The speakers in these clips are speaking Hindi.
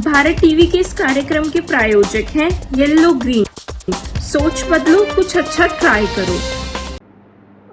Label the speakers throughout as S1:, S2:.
S1: भारत टीवी के इस कार्यक्रम के प्रायोजक हैं येलो ग्रीन। सोच बदलो, कुछ अच्छा ट्राई करो।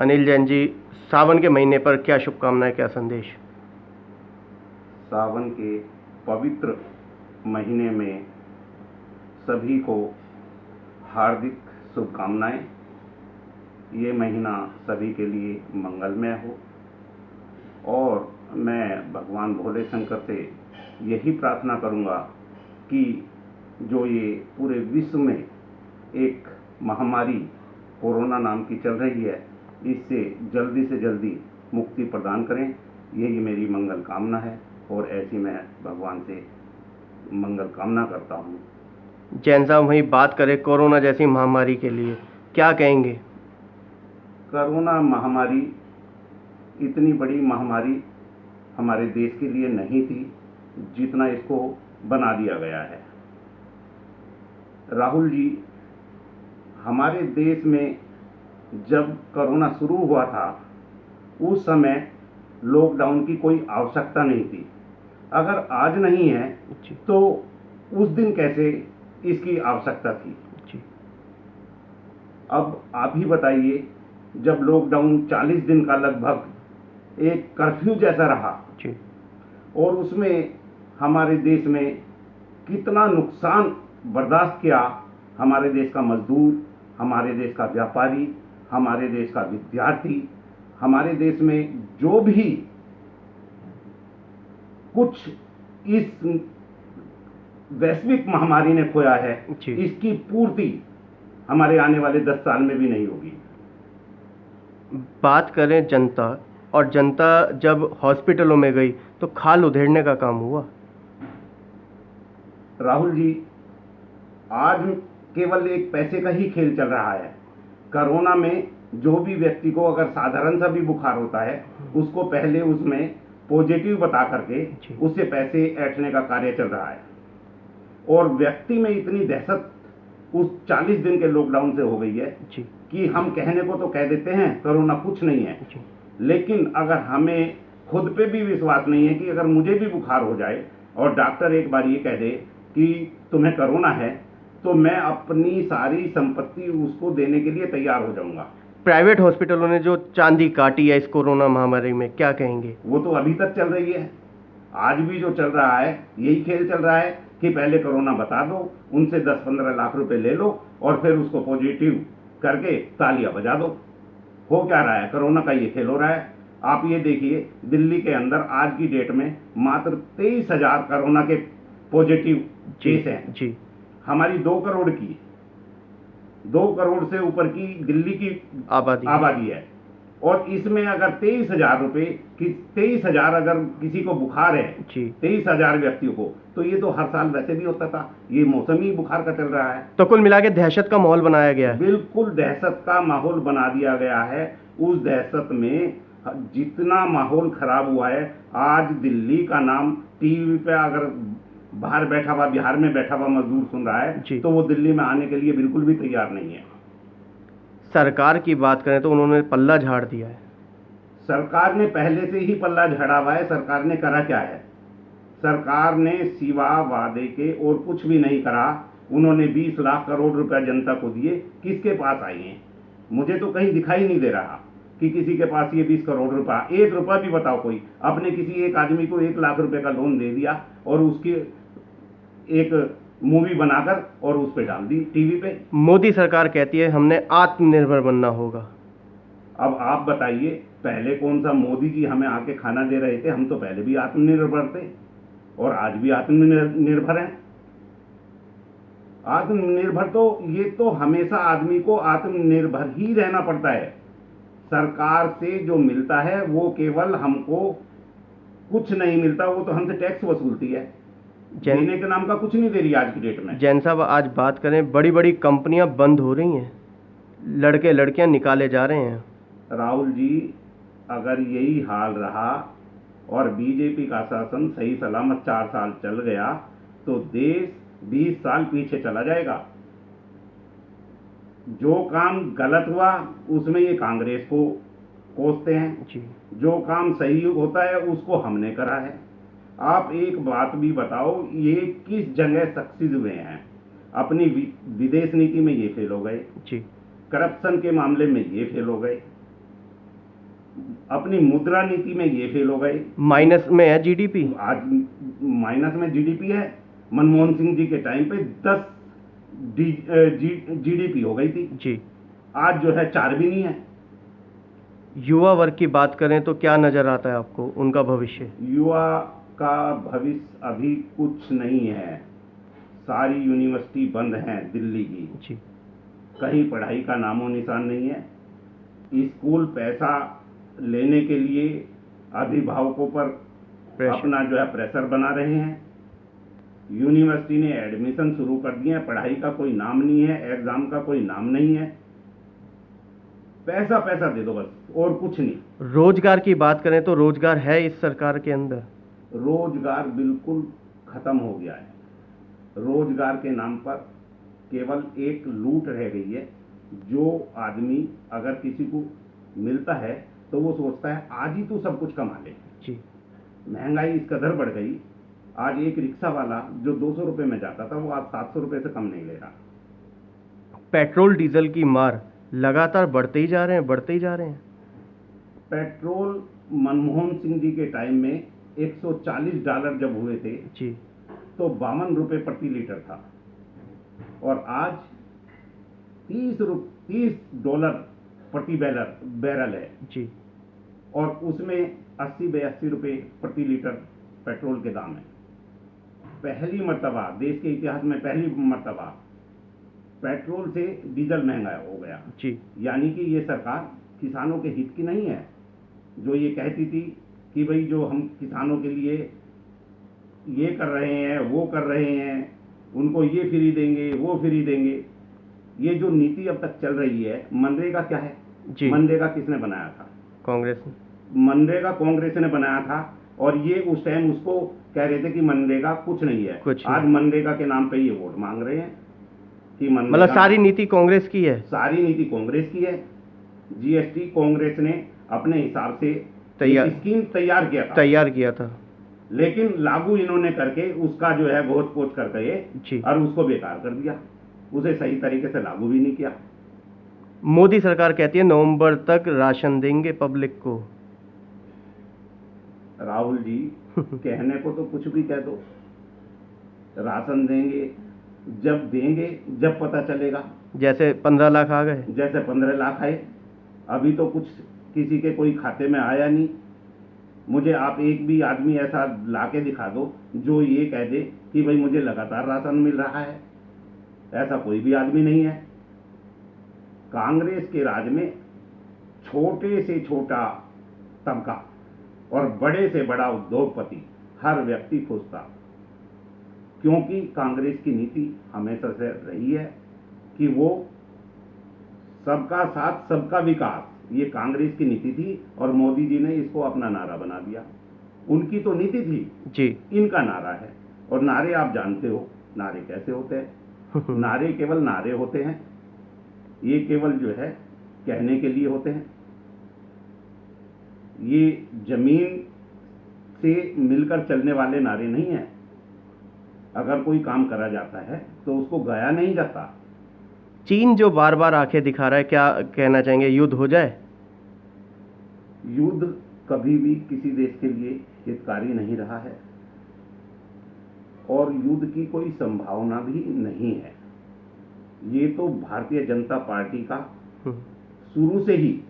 S2: अनिल जैन जी, सावन के महीने पर क्या शुभकामनाएं, क्या संदेश?
S3: सावन के पवित्र महीने में सभी को हार्दिक शुभकामनाएं। ये महीना सभी के लिए मंगलमय हो और मैं भगवान भोले शंकर से यही प्रार्थना करूंगा कि जो ये पूरे विश्व में एक महामारी कोरोना नाम की चल रही है, इससे जल्दी से जल्दी मुक्ति प्रदान करें। यही मेरी मंगल कामना है और ऐसी मैं भगवान से मंगल कामना करता हूँ।
S2: जैन साहब, वही बात करें कोरोना जैसी महामारी के लिए, क्या कहेंगे?
S3: कोरोना महामारी इतनी बड़ी महामारी हमारे देश के लिए नहीं थी जितना इसको बना दिया गया है। राहुल जी, हमारे देश में जब कोरोना शुरू हुआ था उस समय लॉकडाउन की कोई आवश्यकता नहीं थी। अगर आज नहीं है तो उस दिन कैसे इसकी आवश्यकता थी? अब आप ही बताइए, जब लॉकडाउन 40 दिन का लगभग एक कर्फ्यू जैसा रहा और उसमें हमारे देश में कितना नुकसान बर्दाश्त किया हमारे देश का मजदूर, हमारे देश का व्यापारी, हमारे देश का विद्यार्थी, हमारे देश में जो भी कुछ इस वैश्विक महामारी ने खोया है, इसकी पूर्ति हमारे आने वाले 10 साल में भी नहीं होगी।
S2: बात करें जनता, और जनता जब हॉस्पिटलों में गई तो खाल उधेड़ने का काम हुआ।
S3: राहुल जी, आज केवल एक पैसे का ही खेल चल रहा है। कोरोना में जो भी व्यक्ति को अगर साधारण सा भी बुखार होता है, उसको पहले उसमें पॉजिटिव बता करके उससे पैसे ऐंठने का कार्य चल रहा है और व्यक्ति में इतनी दहशत उस 40 दिन के लॉकडाउन से हो गई है कि हम कहने को तो कह देते हैं कोरोना कुछ नहीं है, लेकिन अगर हमें खुद पे भी विश्वास नहीं है कि अगर मुझे भी बुखार हो जाए और डॉक्टर एक बार ये कह दे कि तुम्हें कोरोना है, तो मैं अपनी सारी संपत्ति उसको देने के लिए तैयार हो जाऊंगा।
S2: प्राइवेट हॉस्पिटलों ने जो चांदी काटी है इस कोरोना महामारी में, क्या कहेंगे?
S3: वो तो अभी तक चल रही है। आज भी जो चल रहा है यही खेल चल रहा है कि पहले कोरोना बता दो, उनसे 10-15 लाख रुपए ले लो और फिर उसको पॉजिटिव करके तालियां बजा दो। हो क्या रहा है? कोरोना का ये खेल हो रहा है। आप ये देखिए, दिल्ली के अंदर आज की डेट में मात्र 23,000 कोरोना के पॉजिटिव केस हैं जी। हमारी 2 करोड़ की 2 करोड़ से ऊपर की दिल्ली की आबादी है और इसमें अगर 23,000 रुपए की 23,000 अगर किसी को बुखार है 23,000 व्यक्तियों को, तो ये तो हर साल वैसे भी होता था। ये मौसमी बुखार का चल रहा है।
S2: तो कुल मिला के दहशत का माहौल बनाया गया है।
S3: बिल्कुल दहशत का माहौल बना दिया गया है। उस दहशत में जितना माहौल खराब हुआ है, आज दिल्ली का नाम टीवी पे अगर बाहर बैठा हुआ, बिहार में बैठा हुआ मजदूर सुन रहा है तो वो दिल्ली में आने के लिए बिल्कुल भी तैयार नहीं है।
S2: सरकार की बात करें तो उन्होंने पल्ला झाड़ दिया है।
S3: सरकार ने पहले से ही पल्ला झाड़ा हुआ है। सरकार ने करा क्या है? सरकार ने सिवा वादे के और कुछ भी नहीं करा। उन्होंने 20 लाख करोड़ रुपया जनता को दिए। किसके पास आई हैं? मुझे तो कहीं दिखाई नहीं दे रहा कि किसी के पास ये 20 करोड़ रुपया, 1 रुपया भी बताओ कोई। अपने किसी एक आदमी को 1 लाख रुपए का लोन दे दिया और उसकी एक मूवी बनाकर और उस पे डाल दी टीवी पे।
S2: मोदी सरकार कहती है हमने आत्मनिर्भर बनना होगा।
S3: अब आप बताइए, पहले कौन सा मोदी जी हमें आके खाना दे रहे थे? हम तो पहले भी आत्मनिर्भर थे और आज भी आत्मनिर्भर हैं। आत्मनिर्भर तो ये तो हमेशा आदमी को आत्मनिर्भर ही रहना पड़ता है। सरकार से जो मिलता है वो केवल हमको कुछ नहीं मिलता, वो तो हमसे टैक्स वसूलती है। देने के नाम का कुछ नहीं दे रही आज की डेट में।
S2: जैन साहब, आज बात करें, बड़ी बड़ी कंपनियां बंद हो रही हैं, लड़के लड़कियां निकाले जा रहे हैं।
S3: राहुल जी, अगर यही हाल रहा और बीजेपी का शासन सही सलामत 4 साल चल गया तो देश 20 साल पीछे चला जाएगा। जो काम गलत हुआ उसमें ये कांग्रेस को कोसते हैं, जो काम सही होता है उसको हमने करा है। आप एक बात भी बताओ, ये किस जगह सक्सेस हुए हैं? अपनी विदेश नीति में ये फेल हो गए,
S2: जी
S3: करप्शन के मामले में ये फेल हो गए, अपनी मुद्रा नीति में ये फेल हो गए,
S2: माइनस में है जीडीपी।
S3: आज माइनस में जीडीपी है। मनमोहन सिंह जी के टाइम पे 10 जीडीपी हो गई थी,
S2: जी
S3: आज जो है 4 भी नहीं है।
S2: युवा वर्ग की बात करें तो क्या नजर आता है आपको उनका भविष्य?
S3: युवा का भविष्य अभी कुछ नहीं है। सारी यूनिवर्सिटी बंद हैं दिल्ली की,
S2: जी
S3: कहीं पढ़ाई का नामो निशान नहीं है। स्कूल पैसा लेने के लिए अभिभावकों पर
S2: प्रेशर।
S3: अपना जो है प्रेशर बना रहे हैं। यूनिवर्सिटी ने एडमिशन शुरू कर दिए हैं, पढ़ाई का कोई नाम नहीं है, एग्जाम का कोई नाम नहीं है। पैसा पैसा दे दो बस, और कुछ नहीं।
S2: रोजगार की बात करें तो रोजगार है इस सरकार के अंदर?
S3: रोजगार बिल्कुल खत्म हो गया है। रोजगार के नाम पर केवल एक लूट रह गई है। जो आदमी अगर किसी को मिलता है तो वो सोचता है आज ही तो सब कुछ कमा ले।
S2: जी
S3: महंगाई इस कदर बढ़ गई, आज एक रिक्शा वाला जो 200 रुपए में जाता था वो आज 700 रुपए से कम नहीं ले रहा।
S2: पेट्रोल डीजल की मार लगातार बढ़ते ही जा रहे हैं, बढ़ते ही जा रहे हैं।
S3: पेट्रोल मनमोहन सिंह जी के टाइम में $140 जब हुए थे
S2: जी
S3: तो 52 रुपए प्रति लीटर था, और आज $30 प्रति बैरल है,
S2: जी
S3: और उसमें 80-82 रुपए प्रति लीटर पेट्रोल के दाम है। पहली मर्तबा देश के इतिहास में पहली मर्तबा पेट्रोल से डीजल महंगा हो गया।
S2: जी
S3: यानी कि ये सरकार किसानों के हित की नहीं है। जो ये कहती थी कि भाई जो हम किसानों के लिए ये कर रहे हैं वो कर रहे हैं, उनको ये फ्री देंगे वो फ्री देंगे, ये जो नीति अब तक चल रही है। मनरेगा क्या है?
S2: जी
S3: मनरेगा किसने बनाया था?
S2: कांग्रेस ने।
S3: मनरेगा कांग्रेस ने बनाया था, और ये उस टाइम उसको कह रहे थे कि मनरेगा कुछ नहीं है।
S2: कुछ
S3: आज
S2: नहीं।
S3: मनरेगा के नाम पे ये वोट मांग रहे हैं कि
S2: मतलब
S3: मनरेगा,
S2: सारी नीति कांग्रेस की है।
S3: सारी नीति कांग्रेस की है। जीएसटी कांग्रेस ने अपने हिसाब से स्कीम तैयार किया था, लेकिन लागू इन्होंने करके उसका जो है बहुत पोच कर गए
S2: जी।
S3: और उसको बेकार कर दिया, उसे सही तरीके से लागू भी नहीं किया।
S2: मोदी सरकार कहती है नवंबर तक राशन देंगे पब्लिक को।
S3: राहुल जी कहने को तो कुछ भी कह दो, राशन देंगे जब पता चलेगा।
S2: जैसे 15 लाख आ गए,
S3: जैसे 15 लाख आए, अभी तो कुछ किसी के कोई खाते में आया नहीं। मुझे आप एक भी आदमी ऐसा लाके दिखा दो जो ये कह दे कि भाई मुझे लगातार राशन मिल रहा है। ऐसा कोई भी आदमी नहीं है। कांग्रेस के राज में छोटे से छोटा तबका और बड़े से बड़ा उद्योगपति हर व्यक्ति खुश था, क्योंकि कांग्रेस की नीति हमेशा से रही है कि वो सबका साथ सबका विकास, ये कांग्रेस की नीति थी, और मोदी जी ने इसको अपना नारा बना दिया। उनकी तो नीति थी
S2: जी
S3: इनका नारा है। और नारे आप जानते हो नारे कैसे होते हैं। नारे केवल नारे होते हैं, ये केवल जो है कहने के लिए होते हैं। ये जमीन से मिलकर चलने वाले नारे नहीं हैं। अगर कोई काम करा जाता है तो उसको गाया नहीं जाता।
S2: चीन जो बार बार आंखें दिखा रहा है, क्या कहना चाहेंगे? युद्ध हो जाए?
S3: युद्ध कभी भी किसी देश के लिए हितकारी नहीं रहा है, और युद्ध की कोई संभावना भी नहीं है। ये तो भारतीय जनता पार्टी का शुरू से ही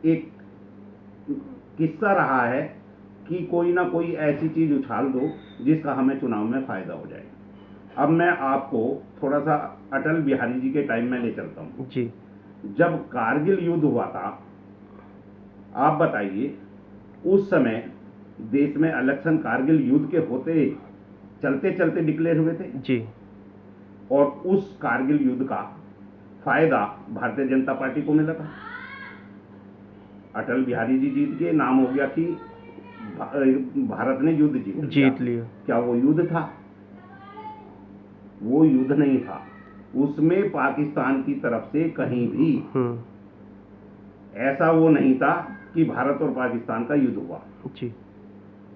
S3: एक किस्सा रहा है कि कोई ना कोई ऐसी चीज उछाल दो जिसका हमें चुनाव में फायदा हो जाए। अब मैं आपको थोड़ा सा अटल बिहारी जी के टाइम में ले चलता हूं
S2: जी।
S3: जब कारगिल युद्ध हुआ था, आप बताइए उस समय देश में इलेक्शन कारगिल युद्ध के होते चलते चलते डिक्लेयर हुए थे
S2: जी।
S3: और उस कारगिल युद्ध का फायदा भारतीय जनता पार्टी को मिला था। अटल बिहारी जी जीत के नाम हो गया कि भारत ने युद्ध जीत लिया। क्या वो युद्ध था? वो युद्ध नहीं था। उसमें पाकिस्तान की तरफ से कहीं भी ऐसा वो नहीं था कि भारत और पाकिस्तान का युद्ध हुआ।
S2: जी।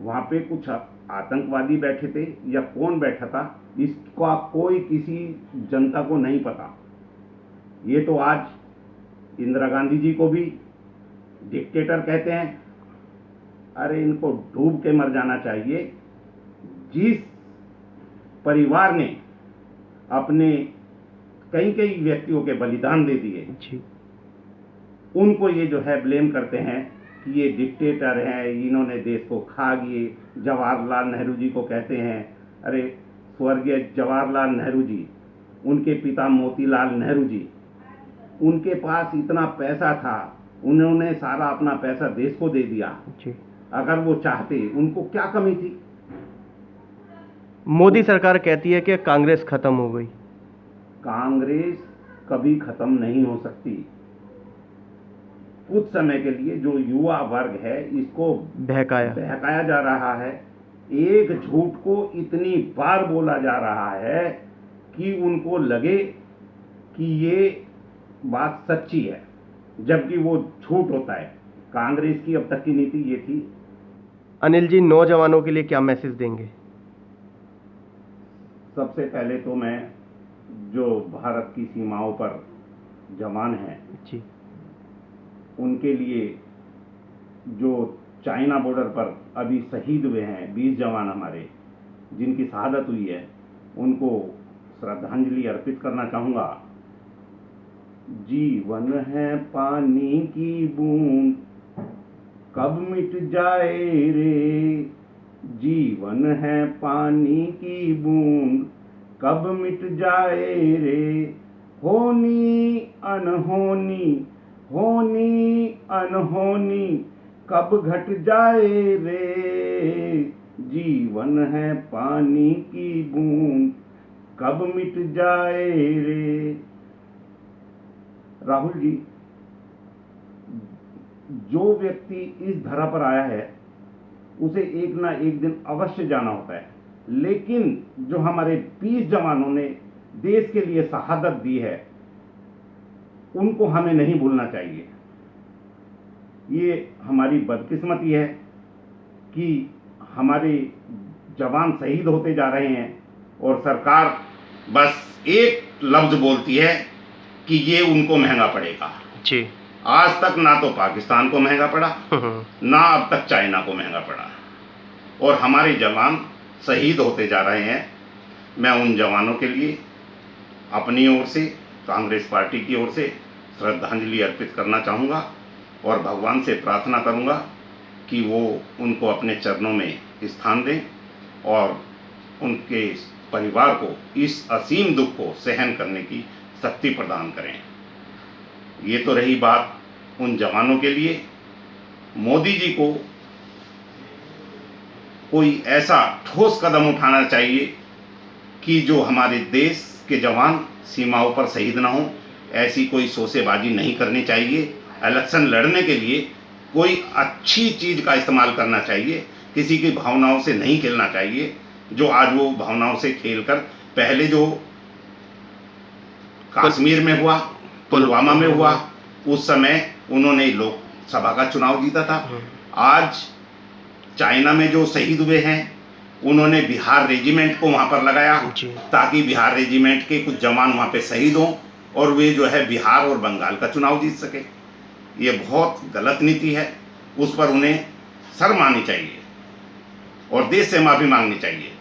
S3: वहाँ पे कुछ आतंकवादी बैठे थे या कौन बैठा था, इसका कोई किसी जनता को नहीं पता। ये तो आज इंदिरा गांधी जी को भी डिक्टेटर कहते हैं। अरे इनको डूब के मर जाना चाहिए। जिस परिवार ने अपने कई कई व्यक्तियों के बलिदान दे दिए, उनको ये जो है ब्लेम करते हैं कि ये डिक्टेटर हैं, इन्होंने देश को खा लिए। जवाहरलाल नेहरू जी को कहते हैं, अरे स्वर्गीय जवाहरलाल नेहरू जी, उनके पिता मोतीलाल नेहरू जी, उनके पास इतना पैसा था, उन्होंने सारा अपना पैसा देश को दे दिया। अगर वो चाहते, उनको क्या कमी थी?
S2: मोदी सरकार कहती है कि कांग्रेस खत्म हो गई।
S3: कांग्रेस कभी खत्म नहीं हो सकती। कुछ समय के लिए जो युवा वर्ग है, इसको बहकाया जा रहा है। एक झूठ को इतनी बार बोला जा रहा है कि उनको लगे कि ये बात सच्ची है, जबकि वो झूठ होता है। कांग्रेस की अब तक की नीति ये थी।
S2: अनिल जी, नौजवानों के लिए क्या मैसेज देंगे?
S3: सबसे पहले तो मैं जो भारत की सीमाओं पर जवान हैं
S2: जी,
S3: उनके लिए, जो चाइना बॉर्डर पर अभी शहीद हुए हैं 20 जवान हमारे, जिनकी शहादत हुई है, उनको श्रद्धांजलि अर्पित करना चाहूँगा। जीवन है पानी की बूंद, कब मिट जाए रे। जीवन है पानी की बूंद, कब मिट जाए रे। होनी अनहोनी, होनी अनहोनी, कब घट जाए रे। जीवन है पानी की बूंद, कब मिट जाए रे। राहुल जी, जो व्यक्ति इस धरा पर आया है उसे एक ना एक दिन अवश्य जाना होता है, लेकिन जो हमारे 20 जवानों ने देश के लिए शहादत दी है, उनको हमें नहीं भूलना चाहिए। ये हमारी बदकिस्मती है कि हमारे जवान शहीद होते जा रहे हैं और सरकार बस एक लफ्ज बोलती है कि ये उनको महंगा पड़ेगा
S2: जी।
S3: आज तक ना तो पाकिस्तान को महंगा पड़ा, ना अब तक चाइना को महंगा पड़ा, और हमारे जवान शहीद होते जा रहे हैं। मैं उन जवानों के लिए अपनी ओर से, कांग्रेस पार्टी की ओर से श्रद्धांजलि अर्पित करना चाहूँगा और भगवान से प्रार्थना करूँगा कि वो उनको अपने चरणों में स्थान दें और उनके परिवार को इस असीम दुख को सहन करने की शक्ति प्रदान करें। ये तो रही बात उन जवानों के लिए। मोदी जी को कोई ऐसा ठोस कदम उठाना चाहिए कि जो हमारे देश के जवान सीमाओं पर शहीद ना हो। ऐसी कोई शोसेबाजी नहीं करनी चाहिए। इलेक्शन लड़ने के लिए कोई अच्छी चीज़ का इस्तेमाल करना चाहिए, किसी की भावनाओं से नहीं खेलना चाहिए। जो आज वो भावनाओं से खेलकर, पहले जो कश्मीर में हुआ, पुलवामा में हुआ, उस समय उन्होंने लोकसभा का चुनाव जीता था। आज चाइना में जो शहीद हुए हैं, उन्होंने बिहार रेजिमेंट को वहाँ पर लगाया ताकि बिहार रेजिमेंट के कुछ जवान वहाँ पे शहीद हों और वे जो है बिहार और बंगाल का चुनाव जीत सके। ये बहुत गलत नीति है, उस पर उन्हें शर्म आनी चाहिए और देश से माफ़ी मांगनी चाहिए।